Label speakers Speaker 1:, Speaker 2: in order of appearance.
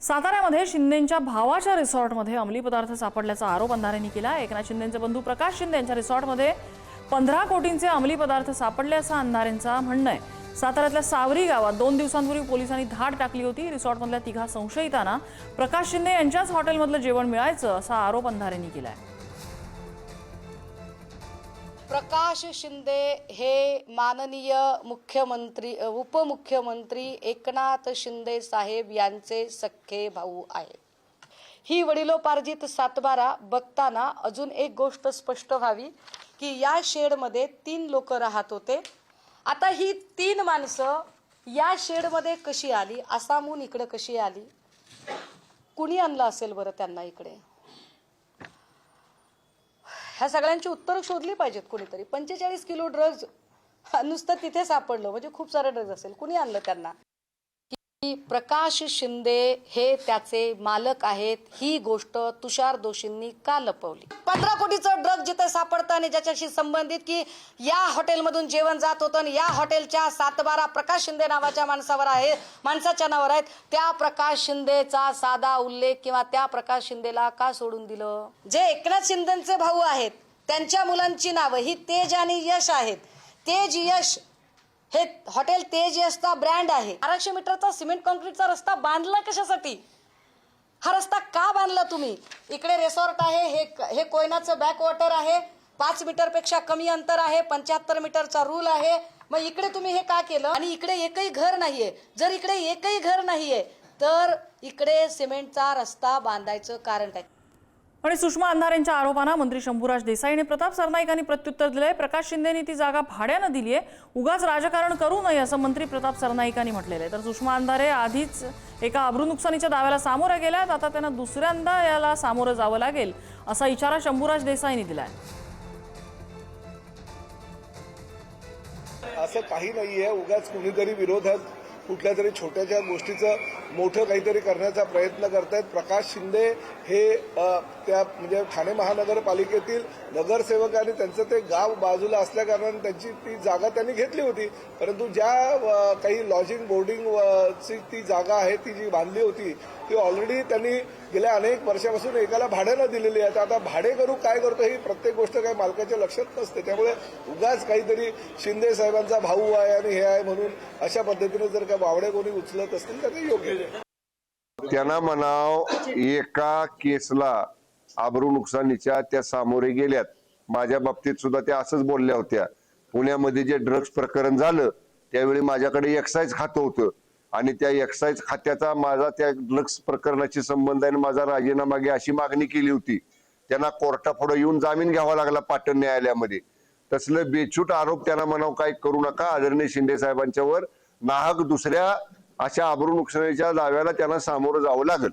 Speaker 1: साताऱ्यामध्ये शिंदेंच्या भावाच्या रिसॉर्टमध्ये अंमली पदार्थ सापडल्याचा आरोप अंधारेंनी केला। एकनाथ शिंदेंचे बंधू प्रकाश शिंदे यांच्या रिसॉर्टमध्ये 15 कोटींचे अंमली पदार्थ सापडले असं अंधारेंचं म्हणणं आहे। साताऱ्यातल्या सावरी गावात 2 दिवसांपूर्वी पोलिसांनी धाड टाकली होती। रिसॉर्टमधल्या 3 संशयितांना प्रकाश शिंदे यांच्याच हॉटेलमधलं जेवण मिळायचं असा आरोप अंधारेंनी केलाय।
Speaker 2: प्रकाश शिंदे हे माननीय मुख्यमंत्री उपमुख्यमंत्री एकनाथ शिंदे साहेब यांचे सख्खे भाऊ आहेत। ही वडिलोपार्जित सातबारा बघताना अजून एक गोष्ट स्पष्ट व्हावी की या शेडमध्ये 3 लोक राहत होते। आता ही 3 माणसं या शेडमध्ये कशी आली, आसामहून इकडे कशी आली, कुणी आणलं असेल बरं त्यांना इकडे? ह्या सगळ्यांची उत्तर शोधली पाहिजेत कोणीतरी। 45 किलो ड्रग्ज नुसतं तिथे सापडलं म्हणजे खूप सारे ड्रग्ज असेल, कुणी आणलं त्यांना? की प्रकाश शिंदे हे त्याचे मालक आहेत ही गोष्ट तुषार दोषींनी का लपवली? 15 कोटीचं ड्रग जिथे सापडतं आणि ज्याच्याशी संबंधित की या हॉटेलमधून जेवण जात होतं आणि या हॉटेलच्या 7-12 प्रकाश शिंदे नावाच्या माणसाच्या नावावर आहेत, त्या प्रकाश शिंदेचा साधा उल्लेख किंवा त्या प्रकाश शिंदेला का सोडून दिलं? जे एकनाथ शिंदेंचे भाऊ आहेत त्यांच्या मुलांची नावं ही तेज आणि यश आहेत। तेज यश हे हॉटेल तेज यशचा ब्रँड आहे। 1200 मीटरचा सिमेंट कॉन्क्रीटचा रस्ता बांधला कशासाठी? हा रस्ता का बांधला तुम्ही? इकडे रिसॉर्ट आहे, हे कोयनाचं बॅकवॉटर आहे, 5 मीटरपेक्षा कमी अंतर आहे, 75 मीटरचा रूल आहे। मग इकडे तुम्ही हे का केलं? आणि इकडे एकही घर नाहीये। जर इकडे एकही घर नाहीये तर इकडे सिमेंटचा रस्ता बांधायचं कारण काय?
Speaker 1: आणि सुषमा अंधारेंच्या आरोपांना मंत्री शंभूराज देसाई आणि प्रताप सरनाईकांनी प्रत्युत्तर दिले। प्रकाश शिंदेंनी ती जागा भाड्यानं दिली आहे, उगाच राजकारण करू नये असं मंत्री प्रताप सरनाईकांनी म्हटलेलं आहे। तर सुषमा अंधारे आधीच एका अब्रू नुकसानीच्या दाव्याला सामोऱ्या गेल्यात, आता त्यांना दुसऱ्यांदा याला सामोरं जावं लागेल असा इशारा शंभूराज देसाईंनी दिलाय।
Speaker 3: असं काही नाहीये, उगाच कुणीतरी विरोधात कुठल्या तरी छोट्याशा गोष्टीचं मोठं काहीतरी करण्याचा प्रयत्न करतायत। प्रकाश शिंदे हे त्या म्हणजे ठाणे महानगरपालिकेतील नगरसेवक आणि त्यांचं ते गाव बाजूला असल्या कारणाने त्यांची ती जागा त्यांनी घेतली होती, परंतु ज्या काही लॉजिंग बोर्डिंगची ती जागा आहे ती जी बांधली होती ती ऑलरेडी त्यांनी गेल्या अनेक वर्षापासून एकाला भाड्यानं दिलेली आहे। आता भाडे करू काय करतो ही प्रत्येक गोष्ट काही मालकाच्या लक्षात नसते, त्यामुळे उगाच काहीतरी शिंदे साहेबांचा भाऊ आहे आणि हे आहे म्हणून अशा पद्धतीने जर का बावडे कोणी उचलत असतील तर ते योग्य आहे।
Speaker 4: त्यांना म्हणाव एका केसला आबरू नुकसानीच्या त्या सामोरे गेल्यात। माझ्या बाबतीत सुद्धा त्या असंच बोलल्या होत्या। पुण्यामध्ये जे ड्रग्ज प्रकरण झालं त्यावेळी माझ्याकडे एक्साईज खातं होतं आणि त्या एक्साईज खात्याचा माझा त्या ड्रग्ज प्रकरणाशी संबंध आहे, माझा राजीनामा घ्या अशी मागणी केली होती। त्यांना कोर्टापुढे येऊन जामीन घ्यावा लागला पाटण न्यायालयामध्ये। तसलं बेछूट आरोप त्यांना म्हणाव काय करू नका। आदरणीय शिंदे साहेबांच्यावर नाहक दुसऱ्या अशा आबरू नुकसानीच्या दाव्याला त्यांना सामोरं जावं लागेल।